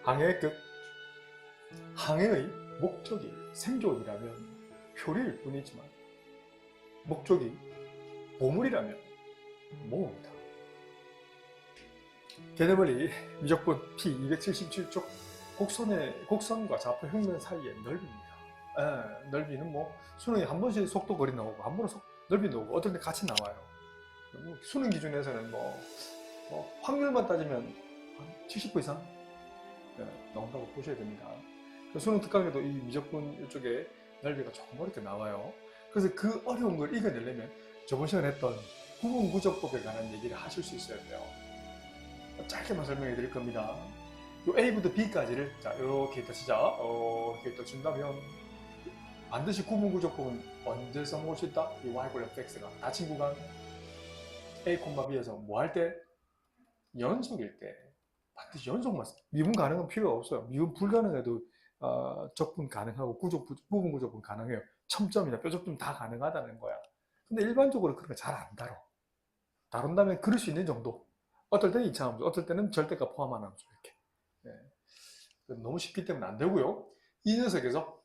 항해의 끝. 항해의 목적이 생존이라면 표리일 뿐이지만 목적이 보물이라면 모험이다. 개념원리 미적분 P277쪽 곡선과 좌표 평면 사이의 넓이입니다. 넓이는 뭐 수능에 한 번씩 속도 거리 나오고 한 번은 넓이 나오고 어떨 때 같이 나와요. 수능 기준에서는 확률만 따지면 한 70% 이상 나온다고 보셔야 됩니다. 수능 특강에도 이 미적분 이쪽에 넓이가 조금 어렵게 나와요. 그래서 그 어려운 걸 이겨내려면 저번 시간에 했던 구분구조법에 관한 얘기를 하실 수 있어야 돼요. 짧게만 설명해 드릴 겁니다. 요 A부터 B까지를 자 이렇게 일단 시작 이렇게 일단 준다면 반드시 구분구조법은 언제 써먹을 수 있다? 이 y = fx가 닫힌 구간 A, B에서 뭐 할 때? 연속일 때 반드시 연속만 써. 미분 가능은 필요가 없어요. 미분 불가능해도 적분 가능하고 구분구조분 가능해요. 첨점이나 뾰족점 다 가능하다는 거야. 근데 일반적으로 그런 거 잘 안 다뤄. 다룬다면 그럴 수 있는 정도. 어떨 때는 이차함수, 어떨 때는 절대값 포함한 함수 이렇게. 너무 쉽기 때문에 안 되고요. 이 녀석에서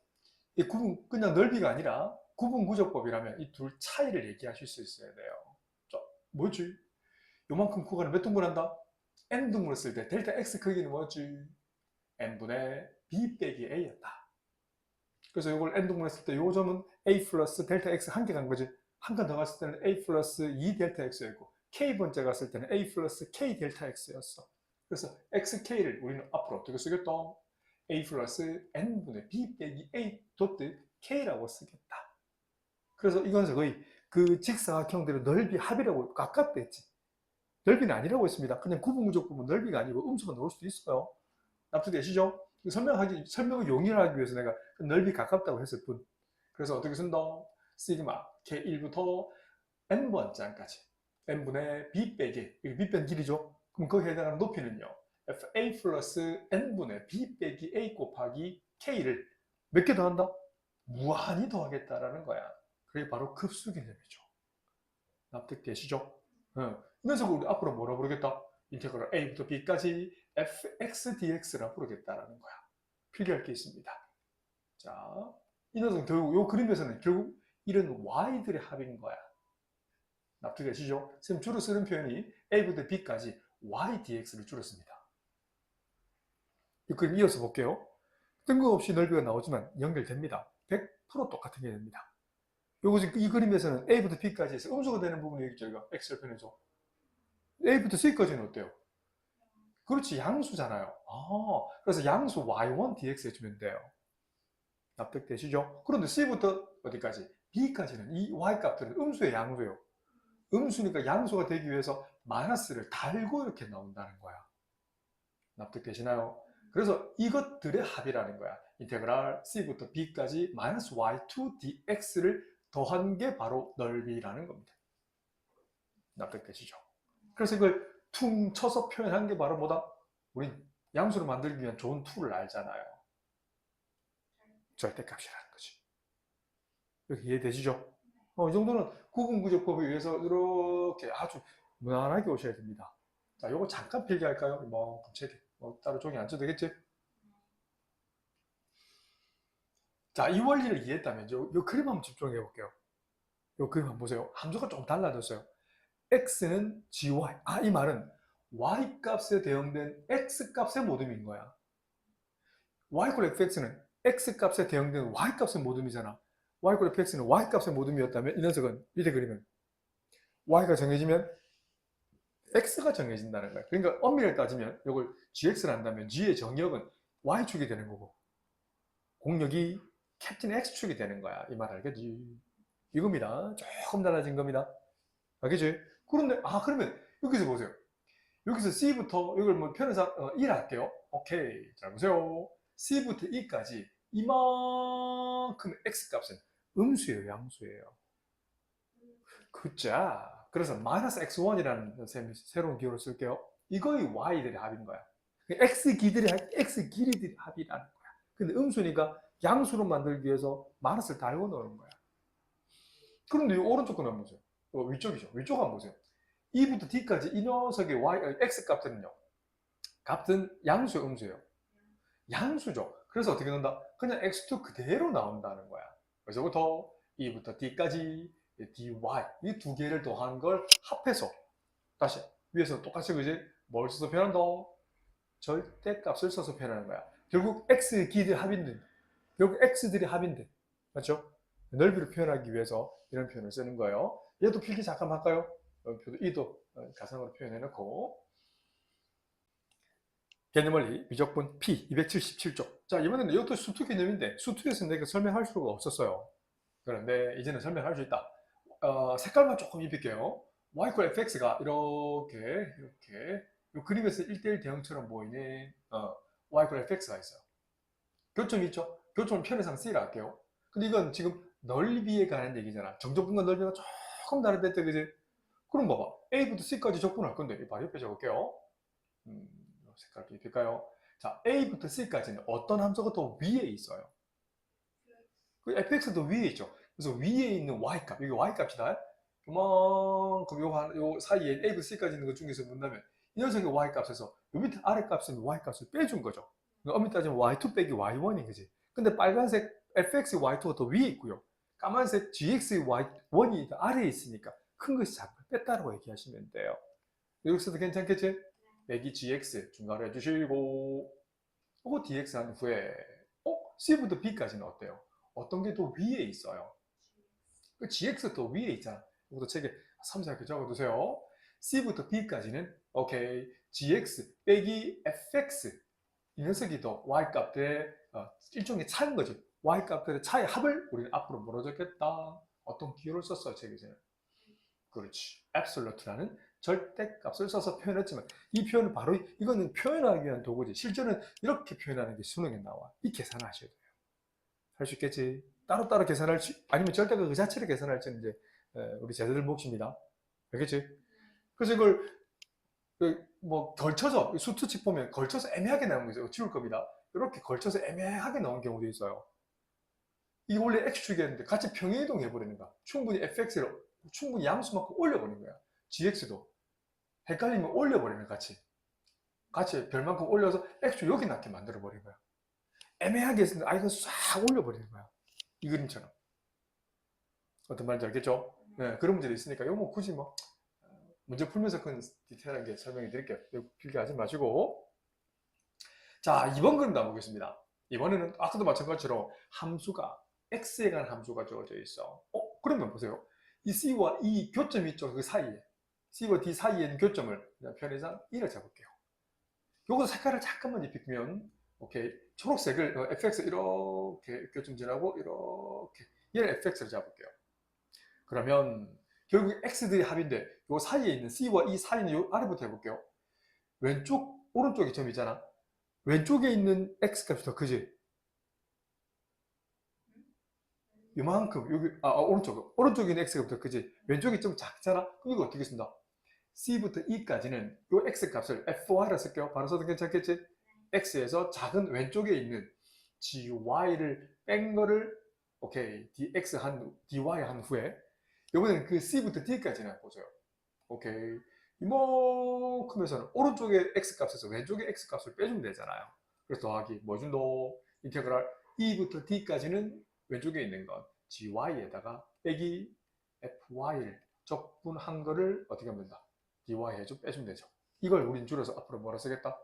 그냥 넓이가 아니라 구분구조법이라면 이 둘 차이를 얘기하실 수 있어야 돼요. 자, 뭐였지? 요만큼 구간을 몇 등분한다? n 등분을 쓸 때 델타 x 크기는 뭐였지? n분의 b 빼기 a였다. 그래서 이걸 n 등분을 했을 때 요 점은 a 플러스 델타 x 한 개 간 거지. 한 칸 더 갔을 때는 a 플러스 2 델타 x였고 k번째 갔을 때는 a 플러스 k 델타 x였어. 그래서 xk를 우리는 앞으로 어떻게 쓰겠다? a 플러스 n분의 b 빼기 a 도트 k라고 쓰겠다. 그래서 이건 거의 그 직사각형들의 넓이 합이라고 가깝다 했지. 넓이는 아니라고 했습니다. 그냥 구분구조법은 넓이가 아니고 음수가 나올 수도 있어요. 납득되시죠? 설명을 용이하기 위해서 내가 넓이 가깝다고 했을 뿐. 그래서 어떻게 쓴다? 시그마 k1부터 n번째까지 n분의 b 빼기, 이거 b 뺀 길이죠? 그럼 거기에 해당하는 높이는요 fa 플러스 n분의 b 빼기 a 곱하기 k를 몇 개 더한다? 무한히 더하겠다라는 거야. 그게 바로 급수 개념이죠. 납득되시죠? 이 녀석을 우리 앞으로 뭐라 부르겠다? 인테그럴 a부터 b까지 fx dx라 부르겠다라는 거야. 필기할 게 있습니다. 자, 이 녀석은 결국 이 그림에서는 결국 이런 y들의 합인 거야. 납득되시죠? 지금 주로 쓰는 표현이 a부터 b까지 y dx를 주로 씁니다. 이 그림 이어서 볼게요. 뜬금없이 넓이가 나오지만 연결됩니다. 100% 똑같은 게 됩니다. 요거 지금 이 그림에서는 a부터 b까지 해서 음수가 되는 부분이 여기 있죠. 이거 x를 표현해줘. a부터 c까지는 어때요? 그렇지, 양수잖아요. 그래서 양수 y1 dx 해주면 돼요. 납득되시죠? 그런데 c부터 어디까지? b까지는 이 y 값들은 음수의 양수예요. 음수니까 양수가 되기 위해서 마이너스를 달고 이렇게 나온다는 거야. 납득되시나요? 그래서 이것들의 합이라는 거야. 인테그랄 c부터 b까지 마이너스 y2 dx를 더한 게 바로 넓이라는 겁니다. 납득되시죠? 그래서 이걸 퉁 쳐서 표현한 게 바로 뭐다? 우린 양수를 만들기 위한 좋은 툴을 알잖아요. 절대값이라는 거지. 여기 이해되시죠? 이 정도는 구분구조법에 의해서 이렇게 아주 무난하게 오셔야 됩니다. 자, 요거 잠깐 필기할까요? 이만큼 책에. 따로 종이 안 써도 되겠지? 자, 이 원리를 이해했다면 요 그림 한번 집중해 볼게요. 요 그림 한번 보세요. 함수가 좀 달라졌어요. x는 gy. 이 말은 y 값에 대응된 x 값의 모듬인 거야. y = fx는 x 값에 대응된 y 값의 모듬이잖아. y = fx는 y 값의 모듬이었다면 이 녀석은 밑에 그리면 y가 정해지면 x가 정해진다는 거야. 그러니까 엄밀히 따지면 이걸 gx를 한다면 g의 정역은 y축이 되는 거고 공역이 캡틴 x축이 되는 거야. 이 말 알겠지? 이겁니다. 조금 달라진 겁니다. 알겠지? 그런데 그러면 여기서 보세요. 여기서 C부터 이걸 뭐 편의상 1 할게요. 오케이. 잘 보세요. C부터 E까지 이만큼 X 값은 음수예요, 양수예요. 그자. 그래서 마이너스 X1이라는 새로운 기호를 쓸게요. 이거의 Y들의 합인 거야. X 길이들의 합이라는 거야. 근데 음수니까 양수로 만들기 위해서 마이너스를 달고 넣는 거야. 그런데 이 오른쪽 거 한번 보세요. 위쪽이죠. 위쪽 한번 보세요. E부터 D까지 이 녀석의 X 값들은요. 값은 양수의 음수예요. 양수죠. 그래서 어떻게 된다? 그냥 x2 그대로 나온다는 거야. 그래서부터 e부터 d까지 dy 이 두 개를 더한 걸 합해서 다시 위에서 똑같이 그지? 뭘 써서 표현한다? 절대값을 써서 표현하는 거야. 결국 x끼리 합인데 결국 x들이 합인데 맞죠? 넓이를 표현하기 위해서 이런 표현을 쓰는 거예요. 얘도 필기 잠깐 할까요? 이도 가상으로 표현해놓고 개념원리 미적분 P 277쪽. 자, 이번에는 이것도 수투 개념인데 수투에서 내가 설명할 수가 없었어요. 그런데 이제는 설명할 수 있다. 색깔만 조금 입힐게요. y = fx가 이렇게 이 그림에서 1대1 대응처럼 보이는 y = fx가 있어요. 교점이 있죠? 교점은 편의상 C라 할게요. 근데 이건 지금 넓이에 관한 얘기잖아. 정적분과 넓이가 조금 다른데, 그지? 그럼 봐봐. A부터 C까지 적분할 건데, 바로 옆에 적을게요. 색깔 좀 입힐까요? 자, A부터 C까지는 어떤 함수가 더 위에 있어요? 그 fx도 위에 있죠. 그래서 위에 있는 y값, 여기 y값이다. 그만큼 요 사이에 A부터 C까지 있는 것 중에서 본다면 이 녀석의 y값에서 요 밑에 아래값은 y값을 빼준 거죠. 엄밀히 따지면 y2 빼기 y1인 거지. 근데 빨간색 fx의 y2가 더 위에 있고요. 까만색 gx의 y1이 아래에 있으니까 큰 것이 작은 걸 뺐다라고 얘기하시면 돼요. 여기서도 괜찮겠지? 빼기 gx 중괄호 해주시고 이거 dx 한 후에 C부터 B까지는 어때요? 어떤 게 더 위에 있어요? 그 gx 더 위에 있잖아. 이것도 책에 섬세하게 적어두세요. C부터 B까지는 오케이 gx 빼기 fx 이 녀석이 더 y값들의 일종의 차인 거지. y값들의 차의 합을 우리는 앞으로 뭐로 적겠다. 어떤 기호를 썼어요, 책에서는. 그렇지. absolute라는 절대값을 써서 표현했지만 이 표현은 바로 이거는 표현하기 위한 도구지. 실제는 이렇게 표현하는 게 수능에 나와. 이 계산하셔야 돼요. 할 수 있겠지. 따로따로 계산할지 아니면 절대값 그 자체를 계산할지는 이제 우리 제자들 몫입니다. 알겠지? 그래서 이걸 뭐 걸쳐서 수투칙 보면 걸쳐서 애매하게 나온 게 있어요. 지울 겁니다. 이렇게 걸쳐서 애매하게 나온 경우도 있어요. 이게 원래 x축이었는데 같이 평행이동 해버리는 거야. 충분히 fx를 충분히 양수만큼 올려버리는 거야. gx도 헷갈리면 올려버리는 거야. 같이 별만큼 올려서 x축 여기 낮게 만들어버리는 거야. 애매하게 했으니까 이거 싹 올려버리는 거야. 이 그림처럼. 어떤 말인지 알겠죠? 네, 그런 문제도 있으니까 이거 뭐 굳이 뭐 문제 풀면서 그 디테일하게 설명해 드릴게요. 길게 하지 마시고. 자, 이번 그림 나보겠습니다. 이번에는 아까도 마찬가지로 함수가 x에 관한 함수가 주어져 있어. 그러면 보세요. 이 c와 이 교점이 있죠. 그 사이에 c와 d 사이에 있는 교점을 그냥 편의상 1을 잡을게요. 요거 색깔을 잠깐만 입히면 오케이 초록색을 fx 이렇게 교점 지나고 이렇게 얘를 fx를 잡을게요. 그러면 결국 x들이 합인데 요 사이에 있는 c와 이 사이는 요 아래부터 해볼게요. 왼쪽 오른쪽에 점 있잖아. 왼쪽에 있는 x값이 더 크지? 이만큼 여기 오른쪽에 있는 x가 더 크지? 왼쪽이 좀 작잖아? 그럼 이거 어떻게 쓴다? c부터 e까지는 요 x값을 fy라 쓸게요. 바로 써도 괜찮겠지? x에서 작은 왼쪽에 있는 gy를 뺀 거를 오케이 dx dy 한 후에 이번에는 그 c부터 d까지는 보세요. 오케이 이만큼에서는 오른쪽의 x값에서 왼쪽의 x값을 빼주면 되잖아요. 그래서 더하기 뭐 준도 인테그랄 e부터 d까지는 왼쪽에 있는 건 gy에다가 빼기 fy를 적분한 거를 어떻게 하면 된다? dy 해줘 빼주면 되죠. 이걸 우린 줄여서 앞으로 뭐라 쓰겠다?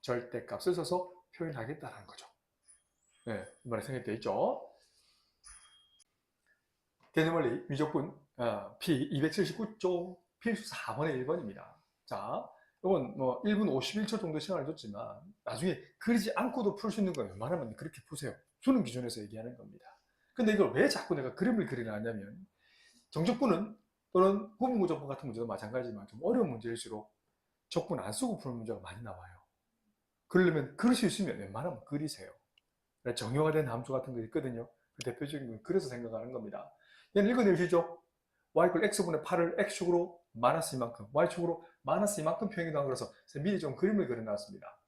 절대값을 써서 표현하겠다는 거죠. 네, 이번에 생략되어 있죠. 개념원리 미적분 P 279쪽 필수 4번의 1번입니다. 자, 이건 뭐 1분 51초 정도 시간을 줬지만 나중에 그리지 않고도 풀 수 있는 거 웬만하면 그렇게 푸세요. 수능 기준에서 얘기하는 겁니다. 근데 이걸 왜 자꾸 내가 그림을 그리려 하냐면 정적분은 또는 구분구적분 같은 문제도 마찬가지지만 좀 어려운 문제일수록 적분 안 쓰고 푸는 문제가 많이 나와요. 그러려면 그릴 수 있으면 웬만하면 그리세요. 정형화된 함수 같은 거 있거든요. 그 대표적인 건 그래서 생각하는 겁니다. 얘는 읽어내주시죠. y = x분의 8을 x축으로 마이너스 이만큼, y축으로 마이너스 이만큼 표현이 한 거라서 미리 좀 그림을 그려놨습니다.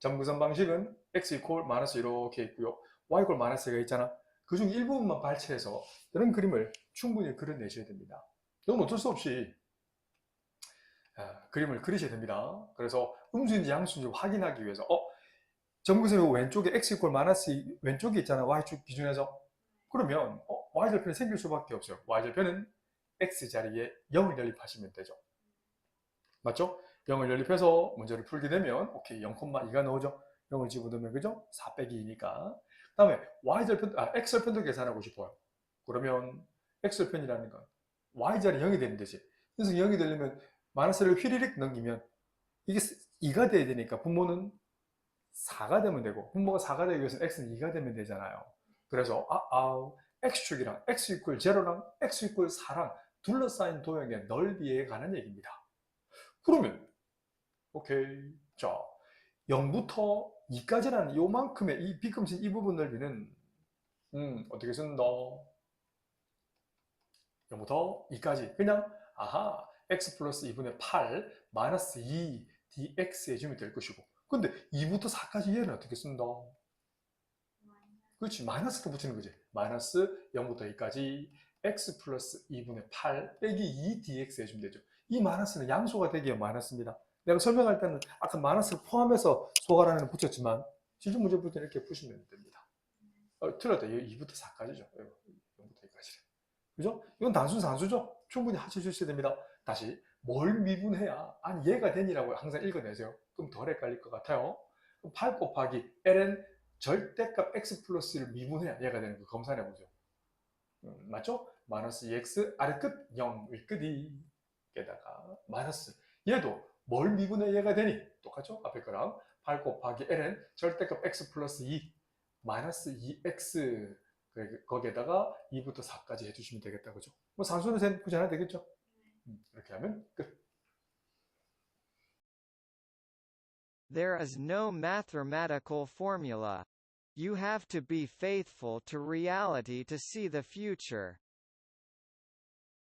점근선 방식은 x = 마이너스 이렇게 있고요. y = 마이너스가 있잖아. 그중 일부분만 발췌해서 이런 그림을 충분히 그려내셔야 됩니다. 이건 어쩔 수 없이 그림을 그리셔야 됩니다. 그래서 음수인지 양수인지 확인하기 위해서 정근선이 왼쪽에 x 이퀄 마이너스 왼쪽에 있잖아. y축 기준에서. 그러면 y절편이 생길 수밖에 없어요. y절편은 x 자리에 0을 연립하시면 되죠. 맞죠? 0을 연립해서 문제를 풀게 되면 오케이 0,2가 나오죠. 0을 집어넣으면 그죠? 4 빼기 2니까. 그 다음에 x절편도 계산하고 싶어요. 그러면 x절편이라는 건 y자리 0이 되면 되지. 그래서 0이 되려면 마이너스를 휘리릭 넘기면 이게 2가 돼야 되니까 분모는 4가 되면 되고 분모가 4가 되기 위해서는 x는 2가 되면 되잖아요. 그래서 x축이랑 x 이퀄 제로랑 x 이퀄 4랑 둘러싸인 도형의 넓이에 관한 얘기입니다. 그러면 오케이. 자, 0부터 2까지라는 요만큼의 이 비금신 이 부분 넓이는 어떻게 쓴다? 0부터 2까지 그냥 x 플러스 2분의 8 마이너스 2 dx 해주면 될 것이고 근데 2부터 4까지 얘는 어떻게 쓴다? 그렇지 마이너스도 붙이는 거지 마이너스 0부터 2까지 x 플러스 2분의 8 빼기 2 dx 해주면 되죠 이 마이너스는 양수가 되기에 마이너스입니다 내가 설명할 때는 아까 마이너스를 포함해서 소가란에는 붙였지만 실전 문제 풀 때는 이렇게 푸시면 됩니다 틀렸다 2부터 4까지죠 0부터 2까지 그죠? 이건 단순 산수죠? 충분히 하실 수 있어야 됩니다. 다시 뭘 미분해야 아니 얘가 되니라고 항상 읽어내세요. 그럼 덜 헷갈릴 것 같아요. 8 곱하기 ln 절대값 x 플러스 1을 미분해야 얘가 되는 거 검사해보죠. 맞죠? 마이너스 2x 아래 끝 0일 끝이 게다가 마이너스 얘도 뭘 미분해 얘가 되니? 똑같죠? 앞에 거랑 8 곱하기 ln 절대값 x 플러스 2 마이너스 2x 거기에다가 2부터 4까지 해주시면 되겠다 그죠? 뭐 산수는 셈 굳이 안 해도 되겠죠? 이렇게 하면 끝. There is no mathematical formula. You have to be faithful to reality to see the future.